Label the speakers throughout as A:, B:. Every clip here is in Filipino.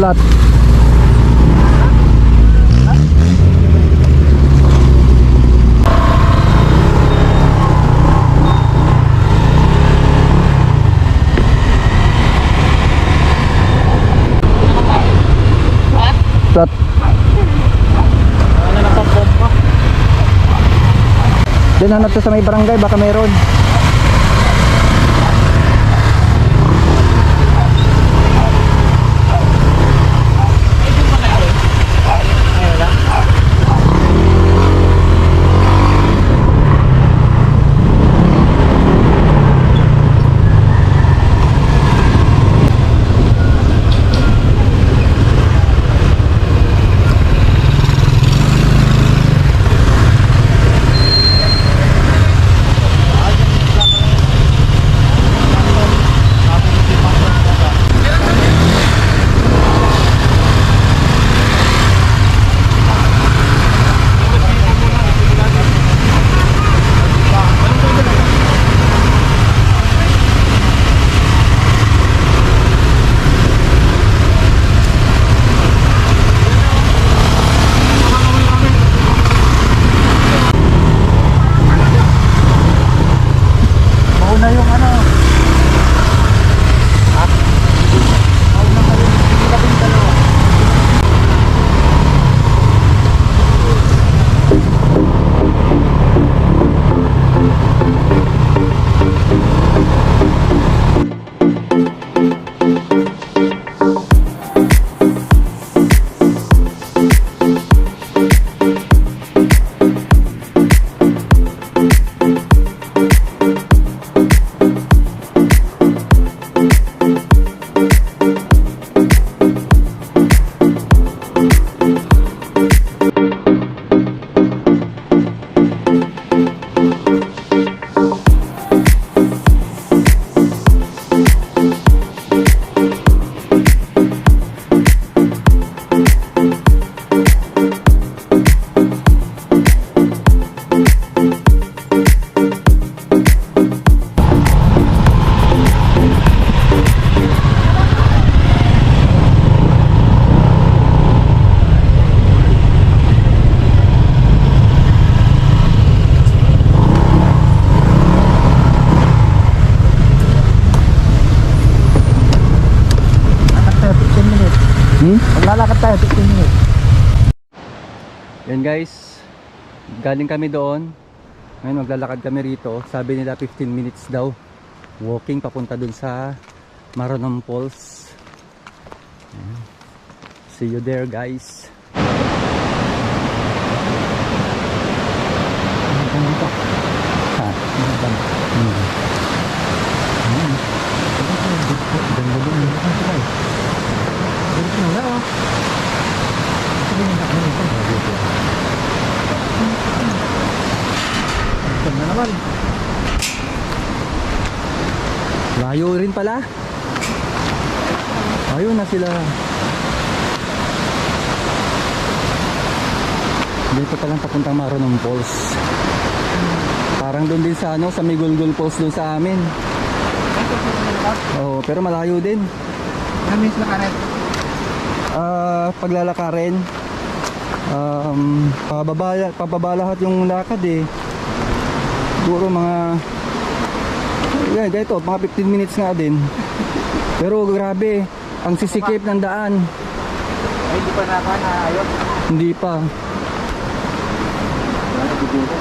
A: plat. Plat.
B: Ano na pa bomba?
A: Diyan hanap sa may barangay, baka meron.
B: Maglalakad tayo 15 minutes.
A: Yan guys, galing kami doon. Ngayon maglalakad kami rito. Sabi nila 15 minutes daw walking papunta dun sa Maranum Falls. Ayan. See you there guys. Ha? Layo rin pala. Ayun na sila. Dito pa lang papuntang Maranum Falls. Parang doon din sa ano, sa Migulgul Falls doon sa amin. Oo, pero malayo din.
B: Namis na karet.
A: Paglalakarin. Pababa lahat yung lakad eh. Siguro mga yan, dito, mga 15 minutes nga din. Pero grabe, ang sisikip ng daan.
B: Ay, hindi pa naayos.
A: Hindi pa.
B: Wala na dito.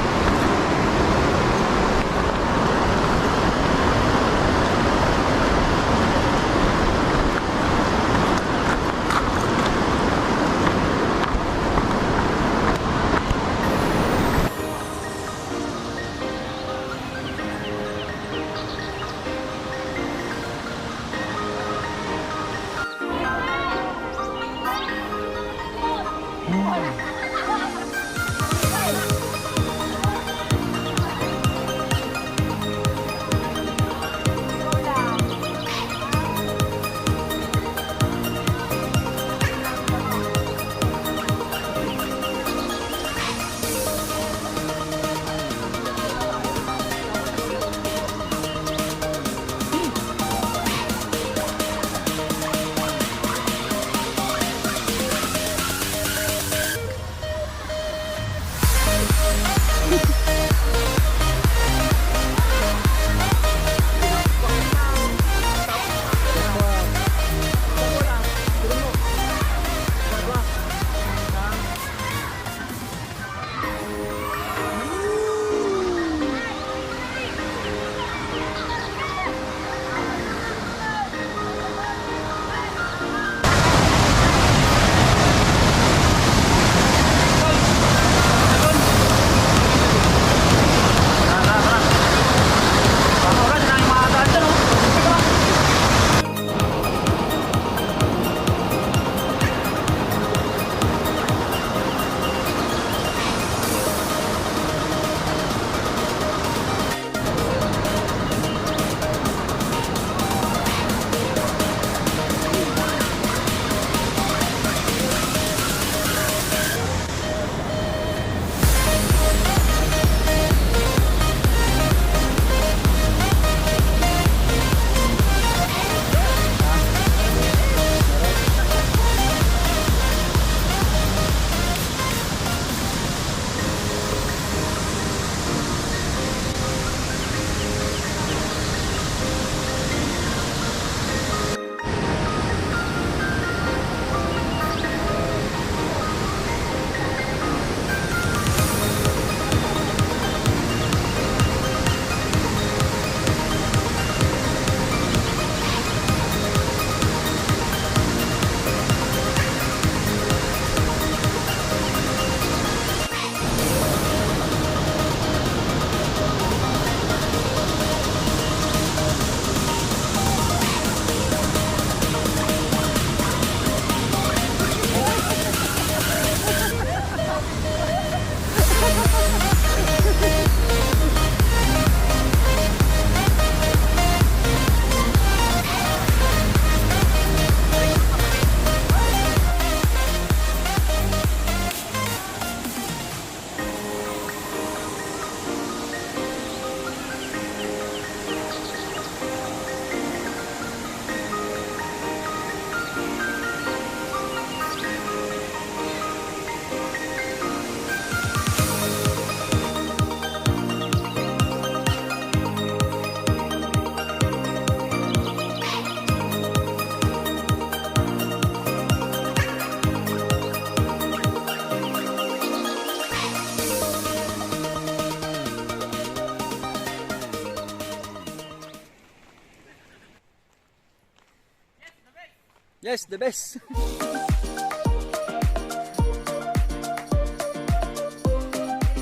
A: Yes, the best.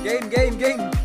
A: Game, game, game.